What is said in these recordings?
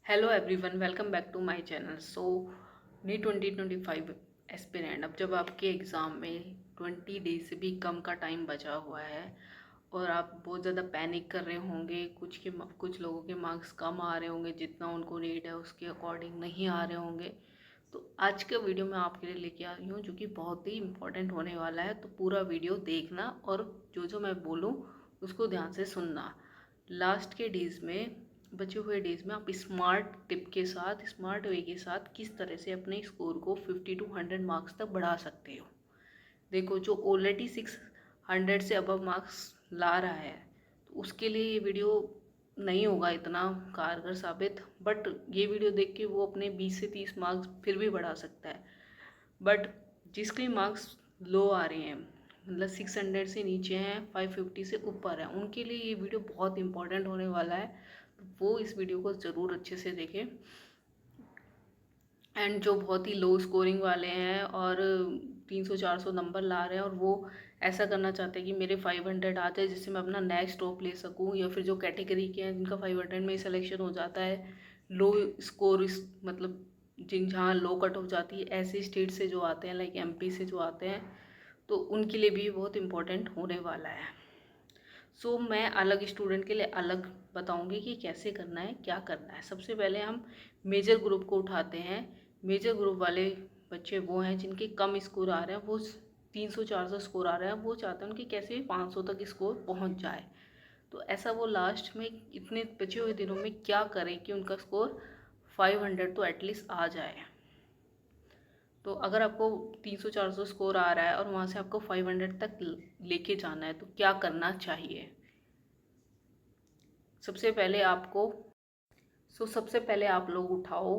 Hello everyone, welcome back to my channel. NEET 2025 aspirant, अब जब आपके एग्ज़ाम में 20 डेज से भी कम का टाइम बचा हुआ है और आप बहुत ज़्यादा पैनिक कर रहे होंगे, कुछ लोगों के मार्क्स कम आ रहे होंगे, जितना उनको नीड है उसके अकॉर्डिंग नहीं आ रहे होंगे, तो आज का वीडियो मैं आपके लिए लेके आई हूँ जो कि बहुत ही इम्पोर्टेंट होने वाला है। तो पूरा वीडियो देखना और जो जो मैं बोलूँ उसको ध्यान से सुनना। लास्ट के डेज़ में, बचे हुए डेज़ में आप स्मार्ट टिप के साथ, स्मार्ट वे के साथ किस तरह से अपने स्कोर को 50 to 100 मार्क्स तक बढ़ा सकते हो। देखो, जो ऑलरेडी 600 से अबव मार्क्स ला रहा है तो उसके लिए ये वीडियो नहीं होगा इतना कारगर साबित, बट ये वीडियो देख के वो अपने 20 से 30 मार्क्स फिर भी बढ़ा सकता है। बट जिसके मार्क्स लो आ रहे हैं, मतलब 600 से नीचे हैं, 550 से ऊपर है, उनके लिए ये वीडियो बहुत इंपॉर्टेंट होने वाला है। तो वो इस वीडियो को ज़रूर अच्छे से देखें। एंड जो बहुत ही लो स्कोरिंग वाले हैं और 300-400 नंबर ला रहे हैं और वो ऐसा करना चाहते हैं कि मेरे 500 आ जाए जिससे मैं अपना नेक्स्ट टॉप ले सकूं, या फिर जो कैटेगरी के हैं जिनका 500 में सिलेक्शन हो जाता है, लो स्कोर मतलब जिन जहाँ लो कट ऑफ जाती है, ऐसे स्टेट से जो आते हैं, लाइक एमपी से जो आते हैं, तो उनके लिए भी बहुत इंपॉर्टेंट होने वाला है। मैं अलग स्टूडेंट के लिए अलग बताऊंगी कि कैसे करना है, क्या करना है। सबसे पहले हम मेजर ग्रुप को उठाते हैं। मेजर ग्रुप वाले बच्चे वो हैं जिनके कम स्कोर आ रहे हैं, वो 300-400 स्कोर आ रहे हैं, वो चाहते हैं उनके कैसे भी 500 तक स्कोर पहुंच जाए। तो ऐसा वो लास्ट में इतने बचे हुए दिनों में क्या करें कि उनका स्कोर 500 तो एटलीस्ट आ जाए। तो अगर आपको 300-400 स्कोर आ रहा है और वहाँ से आपको 500 तक लेके जाना है तो क्या करना चाहिए। सबसे पहले आपको सबसे पहले आप लोग उठाओ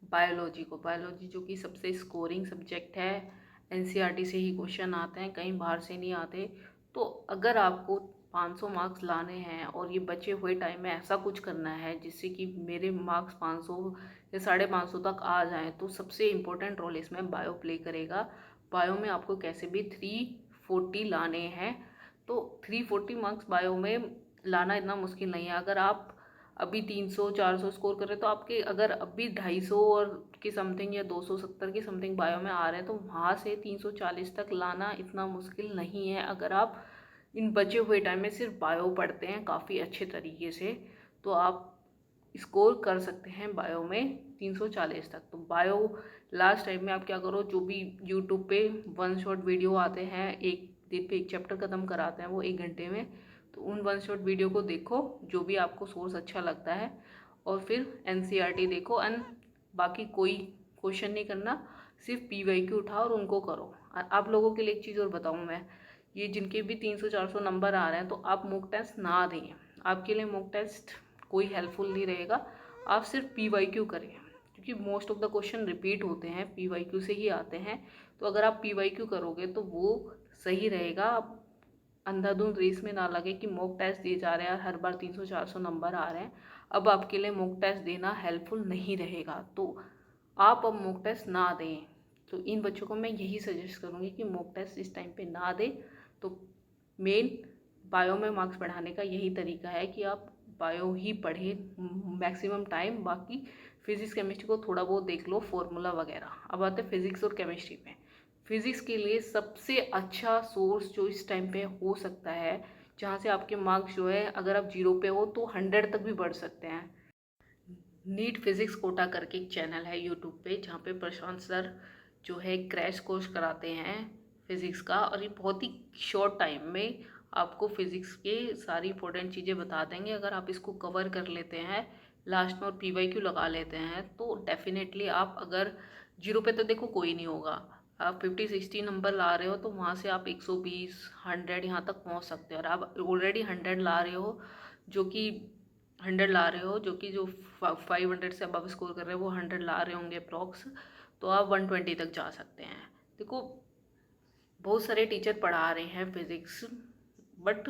बायोलॉजी को। बायोलॉजी जो कि सबसे स्कोरिंग सब्जेक्ट है, एनसीईआरटी से ही क्वेश्चन आते हैं, कहीं बाहर से नहीं आते। तो अगर आपको 500 मार्क्स लाने हैं और ये बचे हुए टाइम में ऐसा कुछ करना है जिससे कि मेरे मार्क्स 500 या 550 तक आ जाएं, तो सबसे इम्पोर्टेंट रोल इसमें बायो प्ले करेगा। बायो में आपको कैसे भी 340 लाने हैं। तो 340 मार्क्स बायो में लाना इतना मुश्किल नहीं है। अगर आप अभी 300-400 स्कोर कर रहे हैं तो आपके अगर अभी 250 और के समथिंग या 270 के समथिंग बायो में आ रहे हैं, तो वहाँ से 340 तक लाना इतना मुश्किल नहीं है अगर आप इन बचे हुए टाइम में सिर्फ बायो पढ़ते हैं काफ़ी अच्छे तरीके से। तो आप स्कोर कर सकते हैं बायो में 340 तक। तो बायो लास्ट टाइम में आप क्या करो, जो भी यूट्यूब पे वन शॉट वीडियो आते हैं, एक दिन पे एक चैप्टर ख़त्म कराते हैं वो 1 घंटे में, तो उन वन शॉट वीडियो को देखो जो भी आपको सोर्स अच्छा लगता है, और फिर एनसीईआरटी देखो। एंड बाकी कोई क्वेश्चन नहीं करना, सिर्फ पीवाईक्यू उठाओ और उनको करो। आप लोगों के लिए एक चीज़ और बताऊँ मैं, ये जिनके भी 300-400 नंबर आ रहे हैं, तो आप मॉक टेस्ट ना दें। आपके लिए मॉक टेस्ट कोई हेल्पफुल नहीं रहेगा। आप सिर्फ पीवाईक्यू करें, क्योंकि most of the question repeat होते हैं, पीवाईक्यू से ही आते हैं। तो अगर आप पीवाईक्यू करोगे तो वो सही रहेगा। आप अंधाधुंध रेस में ना लगे कि मॉक टेस्ट दिए जा रहे हैं और हर बार 300-400 नंबर आ रहे हैं। अब आपके लिए मॉक टेस्ट देना हेल्पफुल नहीं रहेगा, तो आप अब मॉक टेस्ट ना दें। तो इन बच्चों को मैं यही सजेस्ट करूँगी कि मॉक टेस्ट इस टाइम पे ना दें। तो मेन बायो में मार्क्स बढ़ाने का यही तरीका है कि आप बायो ही पढ़ें मैक्सिमम टाइम। बाकी फिजिक्स केमिस्ट्री को थोड़ा बहुत देख लो, फॉर्मूला वगैरह। अब आते हैं फिजिक्स और केमिस्ट्री पे। फिजिक्स के लिए सबसे अच्छा सोर्स जो इस टाइम पे हो सकता है, जहाँ से आपके मार्क्स जो है, अगर आप 0 पे हो तो 100 तक भी बढ़ सकते हैं। नीट फिजिक्स कोटा करके एक चैनल है यूट्यूब पे, जहाँ पे प्रशांत सर जो है क्रैश कोर्स कराते हैं फिज़िक्स का, और ये बहुत ही शॉर्ट टाइम में आपको फिज़िक्स के सारी इंपॉर्टेंट चीज़ें बता देंगे। अगर आप इसको कवर कर लेते हैं लास्ट में और पीवाईक्यू लगा लेते हैं, तो डेफिनेटली आप अगर 0 पे, तो देखो कोई नहीं होगा, आप 50-60 नंबर ला रहे हो तो वहाँ से आप 120-100 यहाँ तक पहुँच सकते हो। और आप ऑलरेडी 100 ला रहे हो, जो कि 100 ला रहे हो, जो कि जो 500 से अबव स्कोर कर रहे हैं वो 100 ला रहे होंगे अप्रॉक्स, तो आप 120 तक जा सकते हैं। देखो, बहुत सारे टीचर पढ़ा रहे हैं फिज़िक्स, बट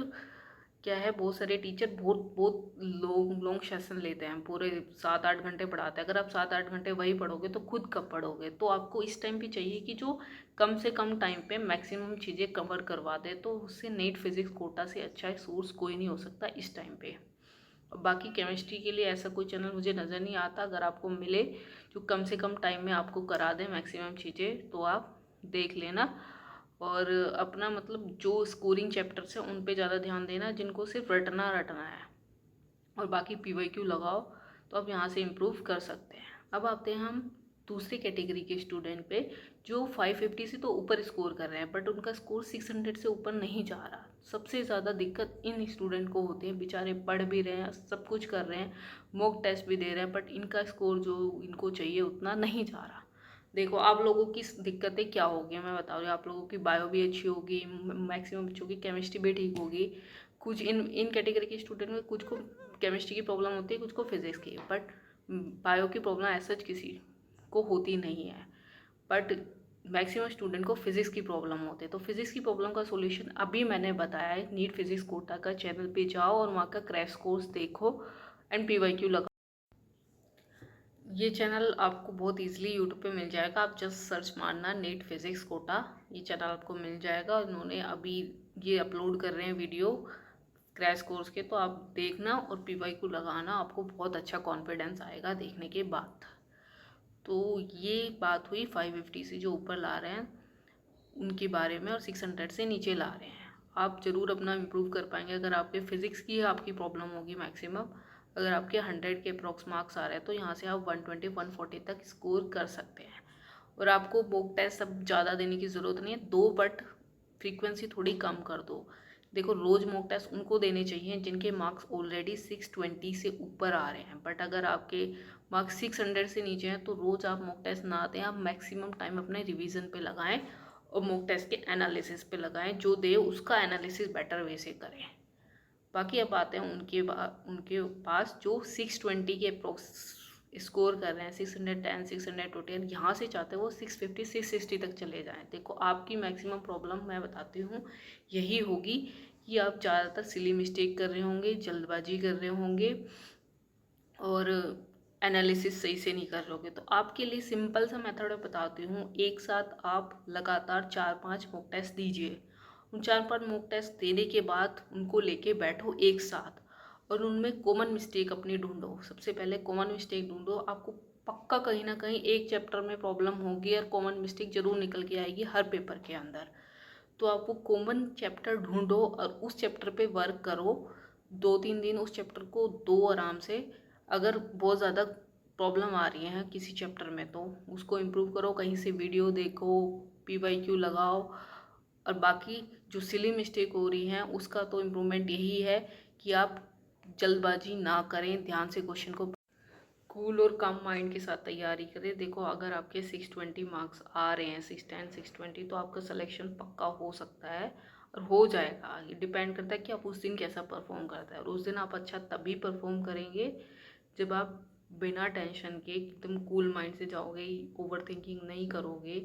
क्या है, बहुत सारे टीचर बहुत बहुत लॉन्ग लॉन्ग सेशन लेते हैं, पूरे 7-8 घंटे पढ़ाते हैं। अगर आप 7-8 घंटे वही पढ़ोगे तो खुद कब पढ़ोगे। तो आपको इस टाइम पे चाहिए कि जो कम से कम टाइम पे मैक्सिमम चीज़ें कवर करवा दे, तो उससे नीट फिज़िक्स कोटा से अच्छा सोर्स कोई नहीं हो सकता इस टाइम पे। बाकी केमिस्ट्री के लिए ऐसा कोई चैनल मुझे नज़र नहीं आता। अगर आपको मिले जो कम से कम टाइम में आपको करा दें मैक्सिमम चीज़ें, तो आप देख लेना। और अपना मतलब जो स्कोरिंग चैप्टर्स हैं उन पे ज़्यादा ध्यान देना, जिनको सिर्फ रटना है, और बाकी PYQ लगाओ तो आप यहाँ से इम्प्रूव कर सकते हैं। अब आते हैं हम दूसरी कैटेगरी के स्टूडेंट पे, जो 550 से तो ऊपर स्कोर कर रहे हैं बट उनका स्कोर 600 से ऊपर नहीं जा रहा। सबसे ज़्यादा दिक्कत इन स्टूडेंट को होती है। बेचारे पढ़ भी रहे हैं, सब कुछ कर रहे हैं, मॉक टेस्ट भी दे रहे हैं, बट इनका स्कोर जो इनको चाहिए उतना नहीं जा रहा। देखो आप लोगों की दिक्कतें क्या होगी मैं बता रही हूँ। आप लोगों की बायो भी अच्छी होगी, मैक्सिमम बच्चों की केमिस्ट्री भी ठीक होगी। कुछ इन कैटेगरी के स्टूडेंट में कुछ को केमिस्ट्री की प्रॉब्लम होती है, कुछ को फिजिक्स की, बट बायो की प्रॉब्लम ऐसा किसी को होती नहीं है। बट मैक्सिमम स्टूडेंट को फिजिक्स की प्रॉब्लम होती है। तो फिजिक्स की प्रॉब्लम का सॉल्यूशन अभी मैंने बताया है। नीट फिजिक्स कोटा का चैनल पे जाओ और वहाँ का क्रैश कोर्स देखो एंड PYQ लगाओ। ये चैनल आपको बहुत इजीली यूट्यूब पे मिल जाएगा। आप जस्ट सर्च मारना नीट फिजिक्स कोटा, ये चैनल आपको मिल जाएगा। उन्होंने अभी ये अपलोड कर रहे हैं वीडियो क्रैश कोर्स के, तो आप देखना और PYQ लगाना, आपको बहुत अच्छा कॉन्फिडेंस आएगा देखने के बाद। तो ये बात हुई 550 से जो ऊपर ला रहे हैं उनके बारे में, और 600 से नीचे ला रहे हैं। आप ज़रूर अपना इम्प्रूव कर पाएंगे। अगर आपके फिजिक्स की आपकी प्रॉब्लम होगी मैक्सिमम, अगर आपके 100 के अप्रॉक्स मार्क्स आ रहे हैं तो यहाँ से आप 120 140 तक स्कोर कर सकते हैं। और आपको मॉक टेस्ट सब ज़्यादा देने की ज़रूरत नहीं है, 2, बट फ्रीक्वेंसी थोड़ी कम कर दो। देखो रोज़ मॉक टेस्ट उनको देने चाहिए जिनके मार्क्स ऑलरेडी 620 से ऊपर आ रहे हैं। बट अगर आपके मार्क्स 600 से नीचे हैं तो रोज़ आप मॉक टेस्ट ना दें, आप मैक्सिमम टाइम अपने रिवीजन पे लगाएं और मॉक टेस्ट के एनालिसिस पे लगाएं। जो दे उसका एनालिसिस बेटर वे से करें। बाकी अब आते हैं उनके पास जो 620 के अप्रोक्स स्कोर कर रहे हैं, 610 620, यहाँ से चाहते हैं वो 650 660 तक चले जाएं। देखो आपकी मैक्सिमम प्रॉब्लम मैं बताती हूँ यही होगी कि आप ज़्यादातर सिली मिस्टेक कर रहे होंगे, जल्दबाजी कर रहे होंगे और एनालिसिस सही से नहीं कर रहोगे। तो आपके लिए सिंपल सा मेथड बताती हूँ। एक साथ आप लगातार 4-5 मॉक टेस्ट दीजिए। उन 4-5 मॉक टेस्ट देने के बाद उनको लेके बैठो एक साथ और उनमें कॉमन मिस्टेक अपनी ढूंढो। सबसे पहले कॉमन मिस्टेक ढूंढो। आपको पक्का कहीं ना कहीं एक चैप्टर में प्रॉब्लम होगी और कॉमन मिस्टेक जरूर निकल के आएगी हर पेपर के अंदर। तो आप वो कॉमन चैप्टर ढूंढो और उस चैप्टर पे वर्क करो। 2-3 दिन उस चैप्टर को दो आराम से। अगर बहुत ज़्यादा प्रॉब्लम आ रही है किसी चैप्टर में तो उसको इम्प्रूव करो, कहीं से वीडियो देखो, PYQ लगाओ। और बाकी जो सिली मिस्टेक हो रही हैं उसका तो इम्प्रूवमेंट यही है कि आप जल्दबाजी ना करें, ध्यान से क्वेश्चन को कूल और कम माइंड के साथ तैयारी करें। देखो अगर आपके 620 मार्क्स आ रहे हैं, 610 620, तो आपका सिलेक्शन पक्का हो सकता है और हो जाएगा। ये डिपेंड करता है कि आप उस दिन कैसा परफॉर्म करते हैं। और उस दिन आप अच्छा तभी परफॉर्म करेंगे जब आप बिना टेंशन के एकदम कूल माइंड से जाओगे, ओवर थिंकिंग नहीं करोगे,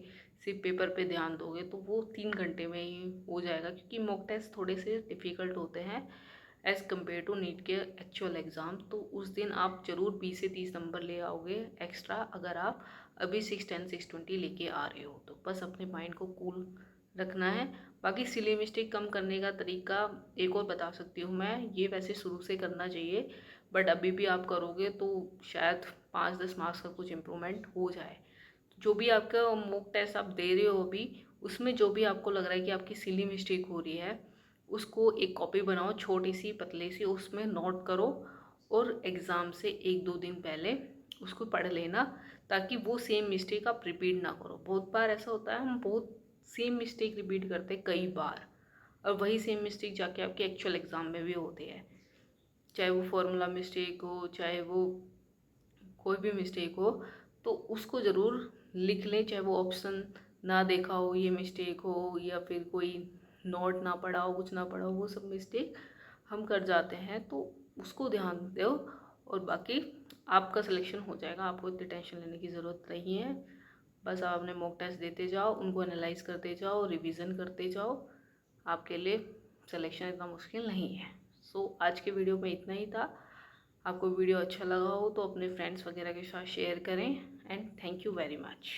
सिर्फ पेपर पे ध्यान दोगे, तो वो 3 घंटे में ही हो जाएगा। क्योंकि मॉक टेस्ट थोड़े से डिफ़िकल्ट होते हैं एज़ कम्पेयर टू नीट के एक्चुअल एग्ज़ाम। तो उस दिन आप ज़रूर 20 से 30 नंबर ले आओगे एक्स्ट्रा, अगर आप अभी 610 620 लेके आ रहे हो। तो बस अपने माइंड को कूल रखना है। बाकी सिली मिस्टेक कम करने का तरीका एक और बता सकती हूँ मैं। ये वैसे शुरू से करना चाहिए बट अभी भी आप करोगे तो शायद 5-10 मार्क्स का कुछ इम्प्रूवमेंट हो जाए। जो भी आपका मॉक टेस्ट आप दे रहे हो अभी, उसमें जो भी आपको लग रहा है कि आपकी सिली मिस्टेक हो रही है, उसको एक कॉपी बनाओ छोटी सी पतली सी, उसमें नोट करो और एग्ज़ाम से 1-2 दिन पहले उसको पढ़ लेना, ताकि वो सेम मिस्टेक आप रिपीट ना करो। बहुत बार ऐसा होता है हम बहुत सेम मिस्टेक रिपीट करते हैं कई बार, और वही सेम मिस्टेक जाके आपके एक्चुअल एग्ज़ाम में भी होती है। चाहे वो फॉर्मूला मिस्टेक हो, चाहे वो कोई भी मिस्टेक हो, तो उसको ज़रूर लिख लें। चाहे वो ऑप्शन ना देखा हो ये मिस्टेक हो, या फिर कोई नोट ना पढ़ा हो, कुछ ना पढ़ा हो, वो सब मिस्टेक हम कर जाते हैं। तो उसको ध्यान दो और बाकी आपका सिलेक्शन हो जाएगा। आपको इतनी टेंशन लेने की ज़रूरत नहीं है। बस आप अपने मॉक टेस्ट देते जाओ, उनको एनालाइज करते जाओ, रिवीजन करते जाओ। आपके लिए सिलेक्शन इतना मुश्किल नहीं है। सो आज के वीडियो में इतना ही था। आपको वीडियो अच्छा लगा हो तो अपने फ्रेंड्स वगैरह के साथ शेयर करें and thank you very much.